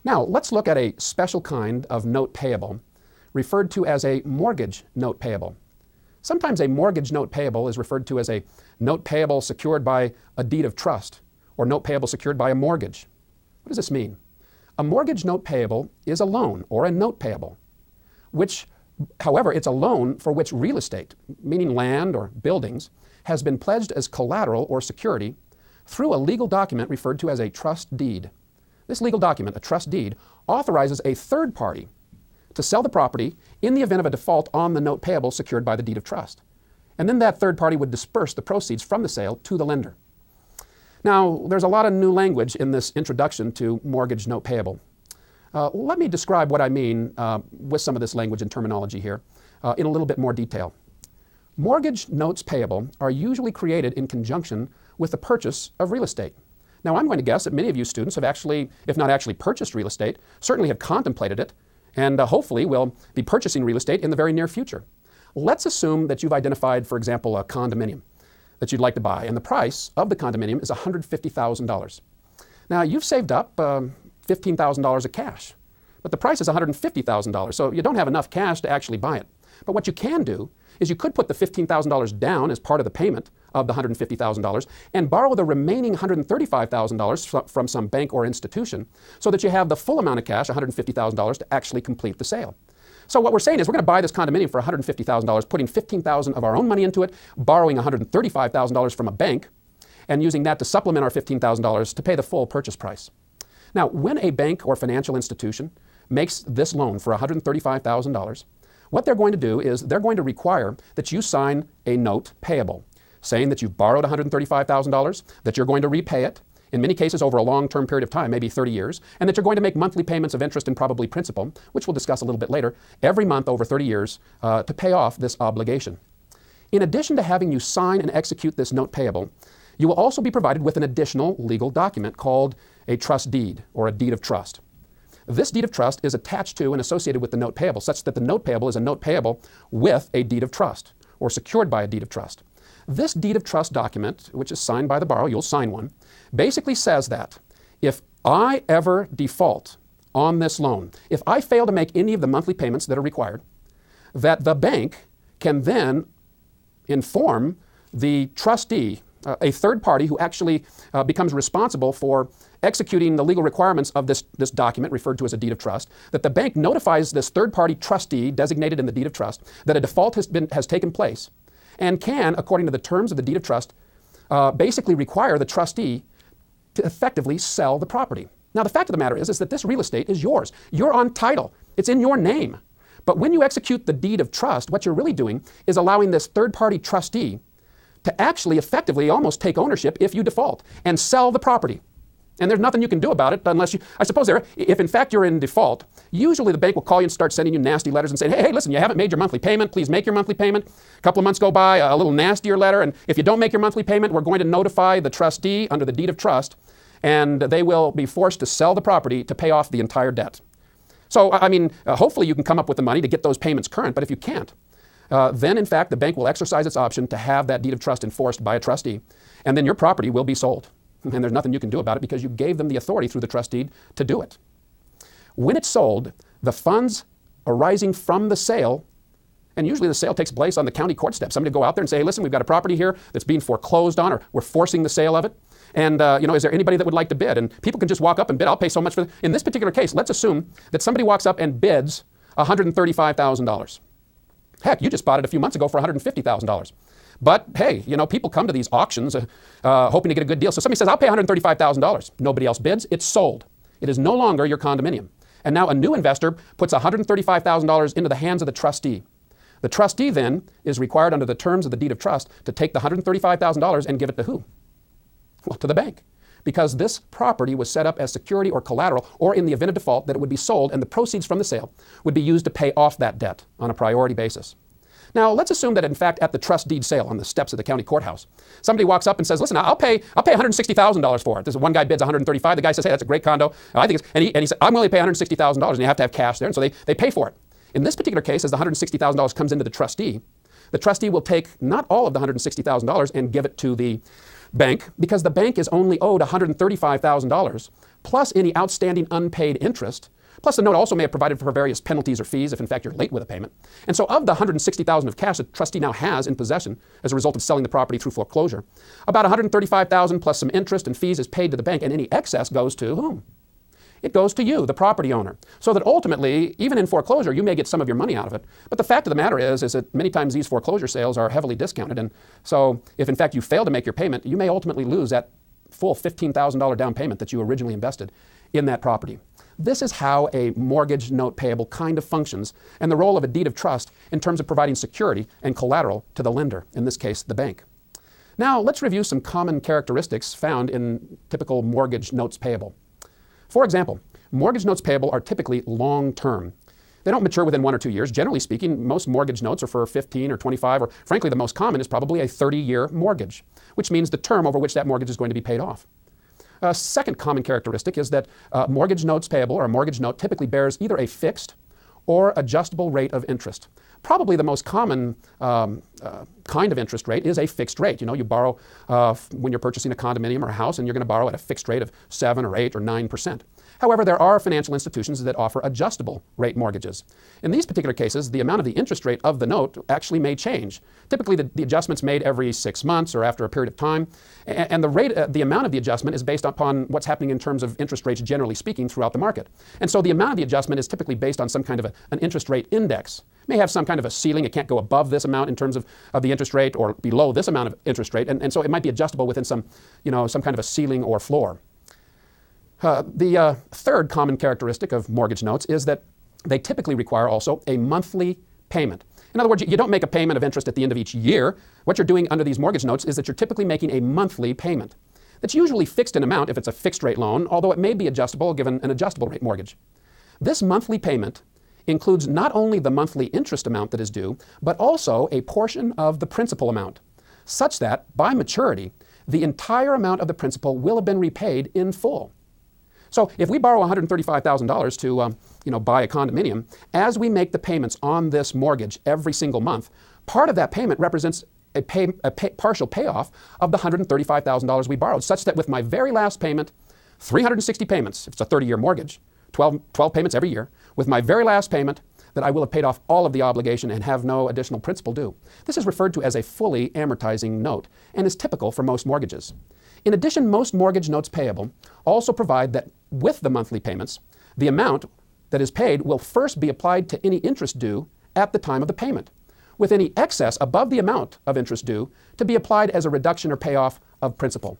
Now, let's look at a special kind of note payable referred to as a mortgage note payable. Sometimes a mortgage note payable is referred to as a note payable secured by a deed of trust or note payable secured by a mortgage. What does this mean? A mortgage note payable is a loan or a note payable, which, however, it's a loan for which real estate, meaning land or buildings, has been pledged as collateral or security through a legal document referred to as a trust deed. This legal document, a trust deed, authorizes a third party to sell the property in the event of a default on the note payable secured by the deed of trust. And then that third party would disperse the proceeds from the sale to the lender. Now, there's a lot of new language in this introduction to mortgage note payable. Let me describe what I mean with some of this language and terminology here in a little bit more detail. Mortgage notes payable are usually created in conjunction with the purchase of real estate. Now, I'm going to guess that many of you students have actually, if not actually purchased real estate, certainly have contemplated it, and hopefully will be purchasing real estate in the very near future. Let's assume that you've identified, for example, a condominium that you'd like to buy, and the price of the condominium is $150,000. Now, you've saved up $15,000 of cash, but the price is $150,000, so you don't have enough cash to actually buy it. But what you can do is you could put the $15,000 down as part of the payment of the $150,000 and borrow the remaining $135,000 from some bank or institution so that you have the full amount of cash, $150,000, to actually complete the sale. So what we're saying is we're going to buy this condominium for $150,000, putting $15,000 of our own money into it, borrowing $135,000 from a bank, and using that to supplement our $15,000 to pay the full purchase price. Now, when a bank or financial institution makes this loan for $135,000, what they're going to do is they're going to require that you sign a note payable, saying that you've borrowed $135,000, that you're going to repay it, in many cases over a long-term period of time, maybe 30 years, and that you're going to make monthly payments of interest and probably principal, which we'll discuss a little bit later, every month over 30 years to pay off this obligation. In addition to having you sign and execute this note payable, you will also be provided with an additional legal document called a trust deed or a deed of trust. This deed of trust is attached to and associated with the note payable, such that the note payable is a note payable with a deed of trust or secured by a deed of trust. This deed of trust document, which is signed by the borrower, you'll sign one, basically says that if I ever default on this loan, if I fail to make any of the monthly payments that are required, that the bank can then inform the trustee, a third party who actually becomes responsible for executing the legal requirements of this document referred to as a deed of trust, that the bank notifies this third party trustee designated in the deed of trust that a default has taken place and can, according to the terms of the deed of trust, basically require the trustee to effectively sell the property. Now, the fact of the matter is that this real estate is yours. You're on title. It's in your name. But when you execute the deed of trust, what you're really doing is allowing this third party trustee to actually effectively almost take ownership if you default and sell the property. And there's nothing you can do about it unless you, I suppose if in fact you're in default, usually the bank will call you and start sending you nasty letters and saying, hey, listen, you haven't made your monthly payment, please make your monthly payment. A couple of months go by, a little nastier letter, and if you don't make your monthly payment, we're going to notify the trustee under the deed of trust, and they will be forced to sell the property to pay off the entire debt. So, I mean, hopefully you can come up with the money to get those payments current, but if you can't, then in fact the bank will exercise its option to have that deed of trust enforced by a trustee, and then your property will be sold. And there's nothing you can do about it because you gave them the authority through the trust deed to do it. When it's sold, the funds arising from the sale, and usually the sale takes place on the county court steps. Somebody will go out there and say, hey, listen, we've got a property here that's being foreclosed on, or we're forcing the sale of it. And, is there anybody that would like to bid? And people can just walk up and bid. I'll pay so much for it. In this particular case, let's assume that somebody walks up and bids $135,000. Heck, you just bought it a few months ago for $150,000. But hey, people come to these auctions hoping to get a good deal. So somebody says, I'll pay $135,000. Nobody else bids. It's sold. It is no longer your condominium. And now a new investor puts $135,000 into the hands of the trustee. The trustee then is required under the terms of the deed of trust to take the $135,000 and give it to who? Well, to the bank. Because this property was set up as security or collateral, or in the event of default, that it would be sold and the proceeds from the sale would be used to pay off that debt on a priority basis. Now, let's assume that in fact at the trust deed sale on the steps of the county courthouse, somebody walks up and says, listen, I'll pay $160,000 for it. This one guy bids $135,000. The guy says, hey, that's a great condo. I think and he said, I'm willing to pay $160,000, and you have to have cash there. And so they pay for it. In this particular case, as the $160,000 comes into the trustee will take not all of the $160,000 and give it to the bank, because the bank is only owed $135,000 plus any outstanding unpaid interest, plus the note also may have provided for various penalties or fees if in fact you're late with a payment. And so of the $160,000 of cash that trustee now has in possession as a result of selling the property through foreclosure, about $135,000 plus some interest and fees is paid to the bank, and any excess goes to whom? It goes to you, the property owner. So that ultimately, even in foreclosure, you may get some of your money out of it. But the fact of the matter is that many times these foreclosure sales are heavily discounted. And so if in fact you fail to make your payment, you may ultimately lose that full $15,000 down payment that you originally invested in that property. This is how a mortgage note payable kind of functions, and the role of a deed of trust in terms of providing security and collateral to the lender, in this case, the bank. Now, let's review some common characteristics found in typical mortgage notes payable. For example, mortgage notes payable are typically long-term. They don't mature within 1 or 2 years. Generally speaking, most mortgage notes are for 15 or 25, or frankly, the most common is probably a 30-year mortgage, which means the term over which that mortgage is going to be paid off. A second common characteristic is that mortgage notes payable, or a mortgage note, typically bears either a fixed or adjustable rate of interest. Probably the most common kind of interest rate is a fixed rate. You know, you borrow when you're purchasing a condominium or a house, and you're going to borrow at a fixed rate of 7 or 8 or 9%. However, there are financial institutions that offer adjustable rate mortgages. In these particular cases, the amount of the interest rate of the note actually may change. Typically, the adjustment's made every 6 months or after a period of time, and the amount of the adjustment is based upon what's happening in terms of interest rates, generally speaking, throughout the market. And so the amount of the adjustment is typically based on some kind of an interest rate index. It may have some kind of a ceiling. It can't go above this amount in terms of the interest rate, or below this amount of interest rate, and so it might be adjustable within some kind of a ceiling or floor. The third common characteristic of mortgage notes is that they typically require also a monthly payment. In other words, you don't make a payment of interest at the end of each year. What you're doing under these mortgage notes is that you're typically making a monthly payment. That's usually fixed in amount if it's a fixed rate loan, although it may be adjustable given an adjustable rate mortgage. This monthly payment includes not only the monthly interest amount that is due, but also a portion of the principal amount, such that by maturity, the entire amount of the principal will have been repaid in full. So if we borrow $135,000 to buy a condominium, as we make the payments on this mortgage every single month, part of that payment represents a partial payoff of the $135,000 we borrowed, such that with my very last payment, 360 payments, if it's a 30-year mortgage, 12 payments every year, with my very last payment, that I will have paid off all of the obligation and have no additional principal due. This is referred to as a fully amortizing note and is typical for most mortgages. In addition, most mortgage notes payable also provide that with the monthly payments, the amount that is paid will first be applied to any interest due at the time of the payment, with any excess above the amount of interest due to be applied as a reduction or payoff of principal.